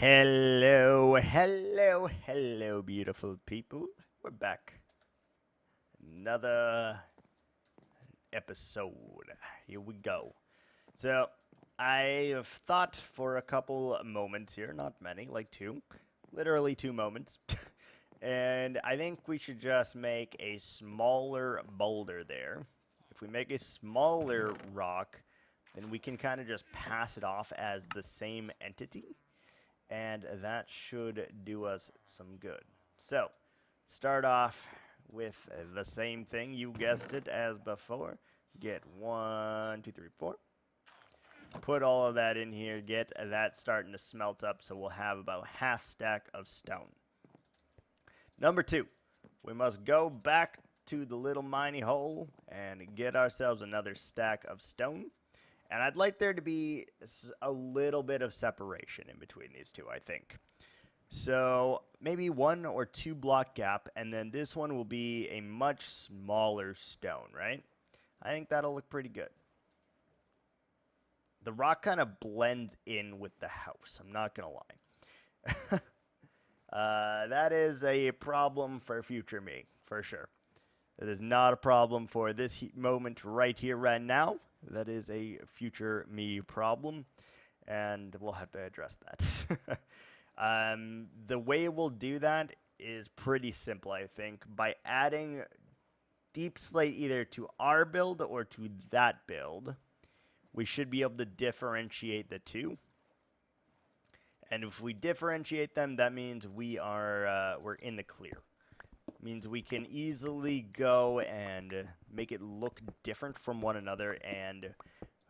Hello, hello, hello, beautiful people. We're back. Another episode. Here we go. So, I've thought for a couple moments here, not many, like two, literally 2 moments. And I think we should just make a smaller boulder there. If we make a smaller rock, then we can kind of just pass it off as the same entity. And that should do us some good. So, start off with the same thing, you guessed it, as before. Get 1, 2, 3, 4. Put all of that in here, get that starting to smelt up, so we'll have about half stack of stone. Number 2, we must go back to the little mining hole and get ourselves another stack of stone. And I'd like there to be a little bit of separation in between these two, I think. So maybe 1 or 2 block gap, and then this one will be a much smaller stone, right? I think that'll look pretty good. The rock kind of blends in with the house, I'm not going to lie. That is a problem for future me, for sure. That is not a problem for this moment right here, right now. That is a future me problem, and we'll have to address that. The way we'll do that is pretty simple, I think, by adding deep slate either to our build or to that build. We should be able to differentiate the two. And if we differentiate them, that means we're in the clear. Means we can easily go and make it look different from one another, and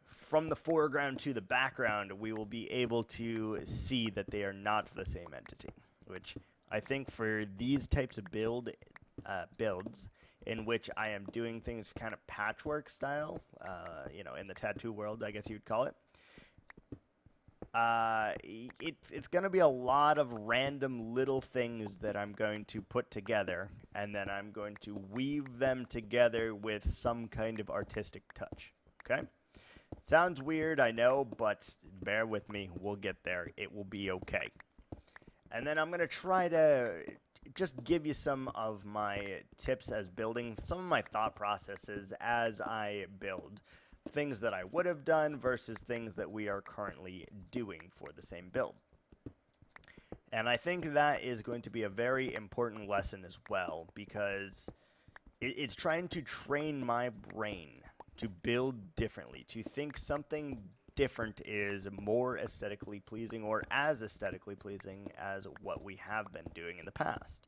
from the foreground to the background we will be able to see that they are not the same entity, which I think for these types of builds in which I am doing things kind of patchwork style, in the tattoo world, I guess you'd call it, it's going to be a lot of random little things that I'm going to put together, and then I'm going to weave them together with some kind of artistic touch, okay? Sounds weird, I know, but bear with me, we'll get there. It will be okay. And then I'm going to try to just give you some of my tips as building, some of my thought processes as I build. Things that I would have done versus things that we are currently doing for the same build. And I think that is going to be a very important lesson as well, because it's trying to train my brain to build differently, to think something different is more aesthetically pleasing or as aesthetically pleasing as what we have been doing in the past.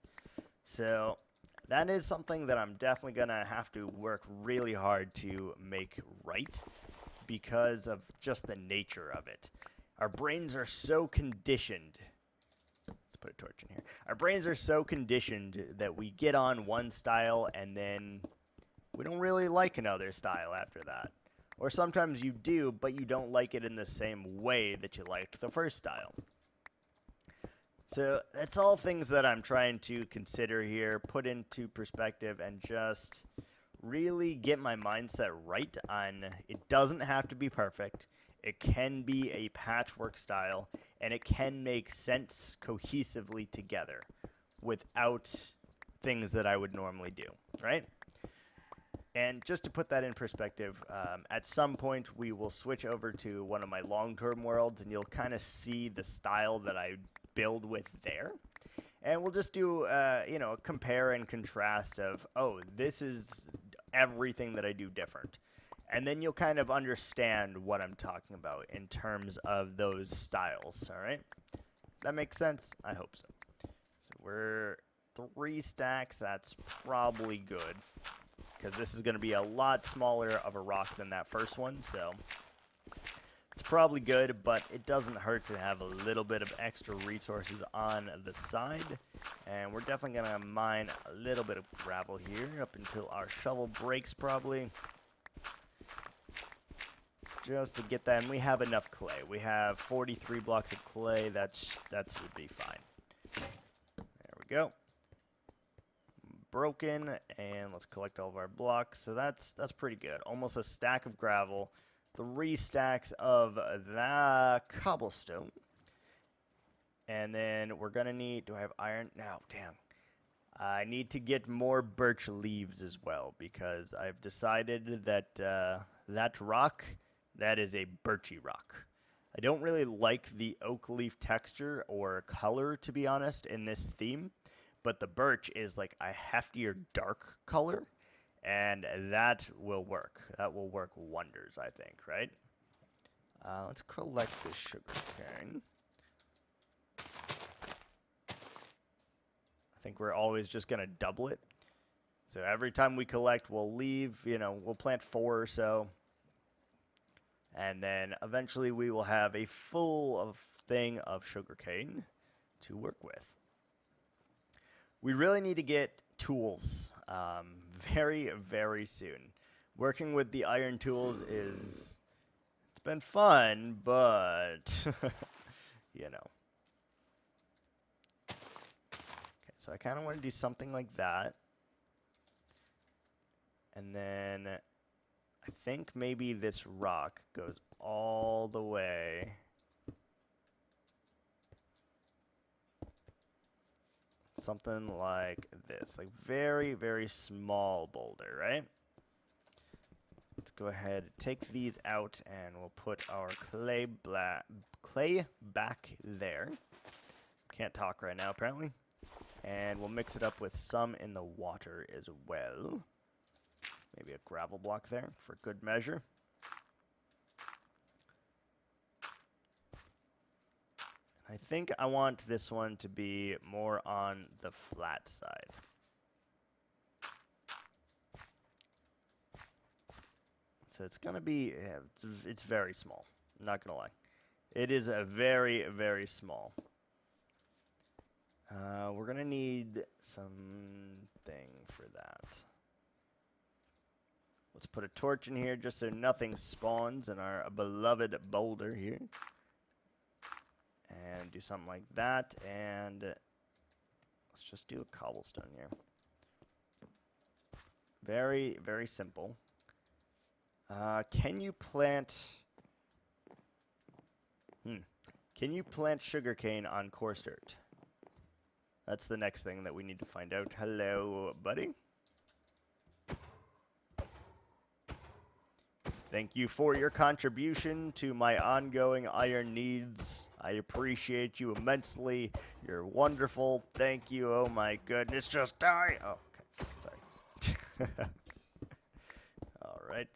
So that is something that I'm definitely going to have to work really hard to make right because of just the nature of it. Our brains are so conditioned. Let's put a torch in here. Our brains are so conditioned that we get on one style and then we don't really like another style after that. Or sometimes you do, but you don't like it in the same way that you liked the first style. So that's all things that I'm trying to consider here, put into perspective, and just really get my mindset right on it doesn't have to be perfect. It can be a patchwork style, and it can make sense cohesively together without things that I would normally do, right? And just to put that in perspective, at some point we will switch over to one of my long-term worlds, and you'll kind of see the style that I build with there. And we'll just do, a compare and contrast of, oh, this is everything that I do different. And then you'll kind of understand what I'm talking about in terms of those styles, all right? That makes sense? I hope so. So we're 3 stacks. That's probably good, because this is going to be a lot smaller of a rock than that first one, so it's probably good, but it doesn't hurt to have a little bit of extra resources on the side. And we're definitely going to mine a little bit of gravel here up until our shovel breaks probably, just to get that. And we have enough clay. We have 43 blocks of clay. That would be fine. There we go. Broken, and let's collect all of our blocks. So that's pretty good. Almost a stack of gravel, 3 stacks of the cobblestone, And then we're going to need... Do I have iron? No, damn. I need to get more birch leaves as well, because I've decided that that rock, that is a birchy rock. I don't really like the oak leaf texture or color, to be honest, in this theme, but the birch is like a heftier dark color, and that will work. That will work wonders, I think, right? Let's collect this sugar cane. I think we're always just going to double it. So every time we collect, we'll leave, we'll plant 4 or so. And then eventually we will have a full thing of sugarcane to work with. We really need to get tools very, very soon. Working with the iron tools it's been fun, but, So I kind of want to do something like that. And then I think maybe this rock goes all the way. Something like this. Like very, very small boulder, right? Let's go ahead and take these out and we'll put our clay back there. Can't talk right now, apparently. And we'll mix it up with some in the water as well. Maybe a gravel block there for good measure. I think I want this one to be more on the flat side. So it's going to be, it's very small. I'm not going to lie. It is a very, very small. We're going to need something for that. Let's put a torch in here just so nothing spawns in our beloved boulder here. And do something like that. And let's just do a cobblestone here. Very, very simple. Can you plant... Can you plant sugarcane on coarse dirt? That's the next thing that we need to find out. Hello, buddy. Thank you for your contribution to my ongoing iron needs. I appreciate you immensely. You're wonderful. Thank you. Oh my goodness, just die. Oh, okay. Sorry. All right.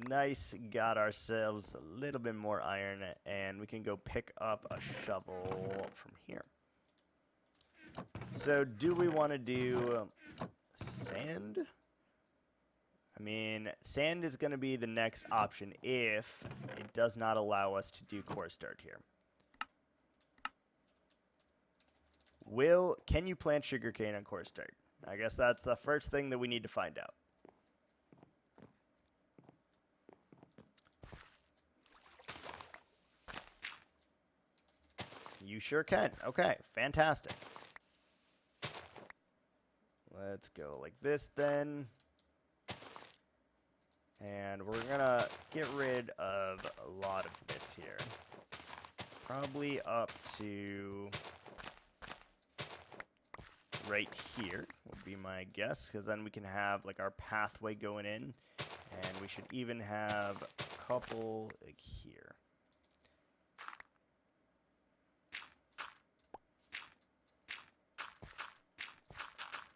Nice. Got ourselves a little bit more iron, and we can go pick up a shovel from here. So, do we want to do sand? I mean, sand is going to be the next option if it does not allow us to do coarse dirt here. Can you plant sugarcane on coarse dirt? I guess that's the first thing that we need to find out. You sure can. Okay, fantastic. Let's go like this then. And we're going to get rid of a lot of this here. Probably up to right here would be my guess, because then we can have like our pathway going in. And we should even have a couple like here.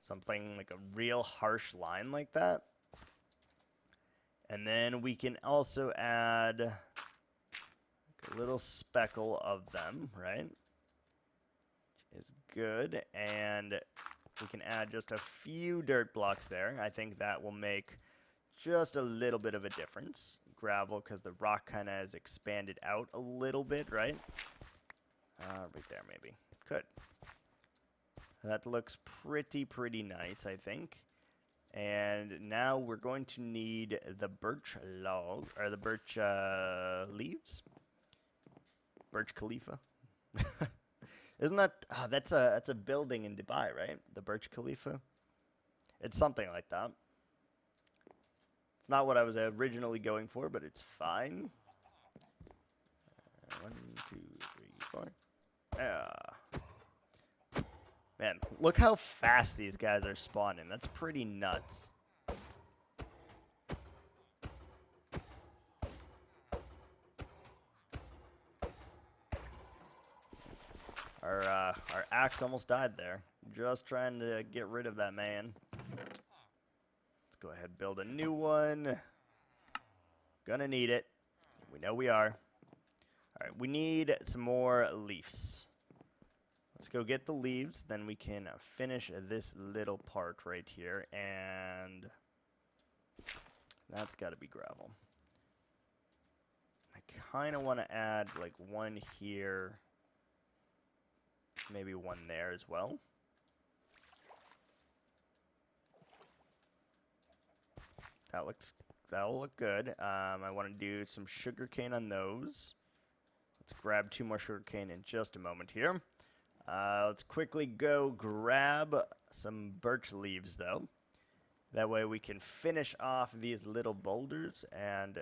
Something like a real harsh line like that. And then we can also add like a little speckle of them, right? Which is good. And we can add just a few dirt blocks there. I think that will make just a little bit of a difference. Gravel, because the rock kind of has expanded out a little bit, right? Right there, maybe. Good. That looks pretty nice, I think. And now we're going to need the birch log, or the birch leaves. Burj Khalifa. Isn't that, that's a building in Dubai, right? The Burj Khalifa. It's something like that. It's not what I was originally going for, but it's fine. 1, 2, 3, 4. Yeah. Man, look how fast these guys are spawning. That's pretty nuts. Our axe almost died there. Just trying to get rid of that man. Let's go ahead and build a new one. Gonna need it. We know we are. Alright, we need some more leaves. Let's go get the leaves, then we can finish this little part right here, and that's got to be gravel. I kind of want to add like one here, maybe one there as well. That'll look good. I want to do some sugarcane on those. Let's grab 2 more sugarcane in just a moment here. Let's quickly go grab some birch leaves, though. That way we can finish off these little boulders and...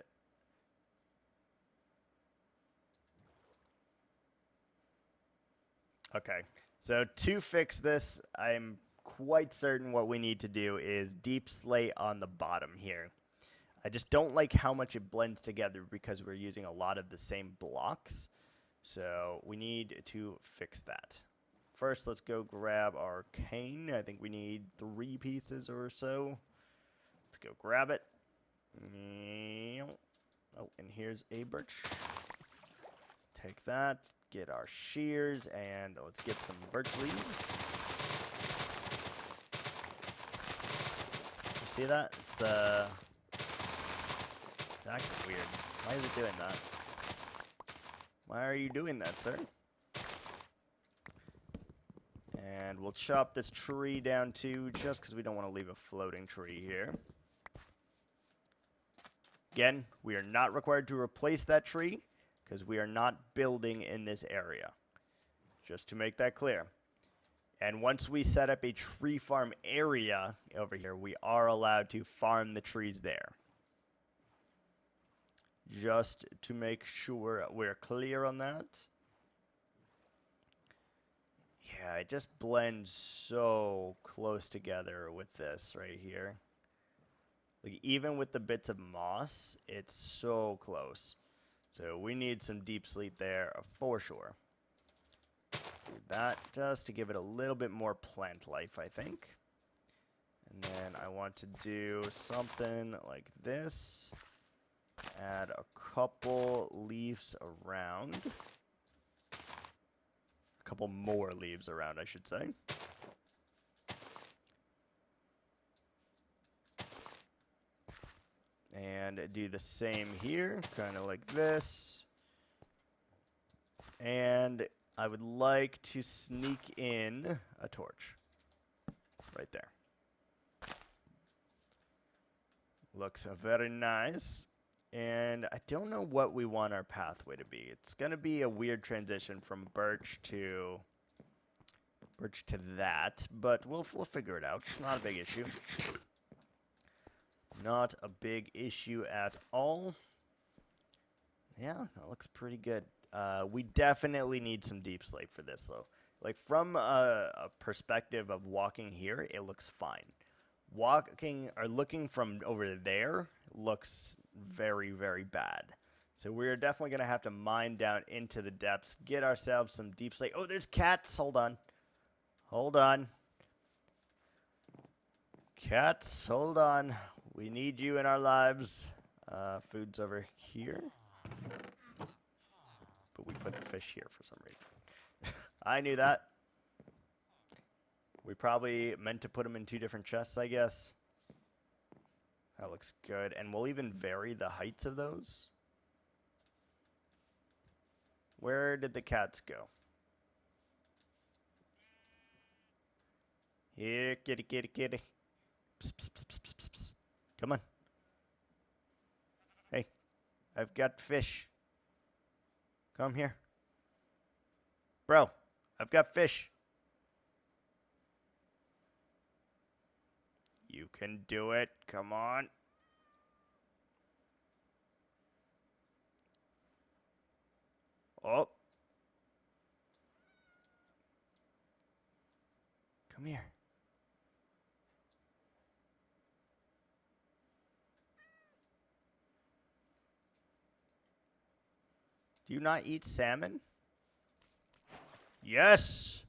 Okay, so to fix this, I'm quite certain what we need to do is deep slate on the bottom here. I just don't like how much it blends together because we're using a lot of the same blocks. So we need to fix that. First, let's go grab our cane. I think we need 3 pieces or so. Let's go grab it. Oh, and here's a birch. Take that, get our shears, and let's get some birch leaves. You see that? It's acting weird. Why is it doing that? Why are you doing that, sir? And we'll chop this tree down too, just because we don't want to leave a floating tree here. Again, we are not required to replace that tree, because we are not building in this area. Just to make that clear. And once we set up a tree farm area over here, we are allowed to farm the trees there. Just to make sure we're clear on that. Yeah, it just blends so close together with this right here. Like, even with the bits of moss, it's so close. So we need some deep sleep there for sure. Do that just to give it a little bit more plant life, I think. And then I want to do something like this. Add a couple leaves around. A couple more leaves around, I should say. And do the same here, kind of like this. And I would like to sneak in a torch. Right there. Looks very nice. And I don't know what we want our pathway to be. It's going to be a weird transition from birch to that, but we'll figure it out. It's not a big issue. Not a big issue at all. Yeah, that looks pretty good. We definitely need some deep slate for this, though. Like, from a perspective of walking here, it looks fine. Walking or looking from over there looks very, very bad. So we're definitely going to have to mine down into the depths, get ourselves some deep slate. Oh, there's cats. Hold on. Hold on. Cats, hold on. We need you in our lives. Food's over here. But we put the fish here for some reason. I knew that. We probably meant to put them in 2 different chests, I guess. That looks good. And we'll even vary the heights of those. Where did the cats go? Here, kitty, kitty, kitty. Psst, psst, psst, psst, psst, psst. Come on. Hey, I've got fish. Come here. Bro, I've got fish. You can do it. Come on. Oh. Come here. Do you not eat salmon? Yes!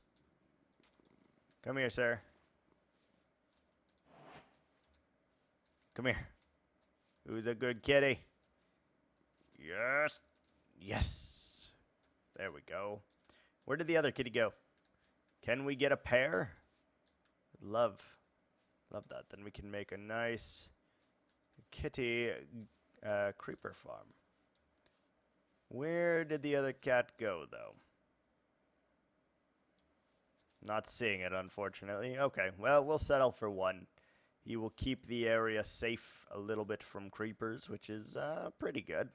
Come here, sir. Come here. Who's a good kitty? Yes. Yes. There we go. Where did the other kitty go? Can we get a pair? Love that. Then we can make a nice kitty creeper farm. Where did the other cat go, though? Not seeing it, unfortunately. Okay, well, we'll settle for one. He will keep the area safe a little bit from creepers, which is pretty good.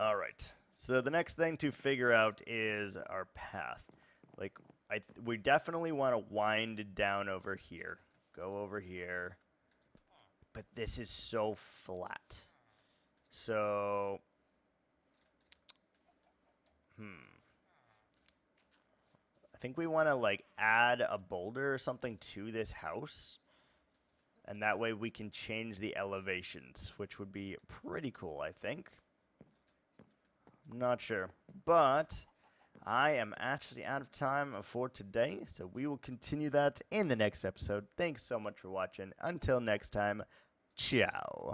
All right. So the next thing to figure out is our path. Like, we definitely want to wind down over here. Go over here. But this is so flat. So, I think we want to, like, add a boulder or something to this house. And that way we can change the elevations, which would be pretty cool, I think. I'm not sure. But I am actually out of time for today, so we will continue that in the next episode. Thanks so much for watching. Until next time, ciao.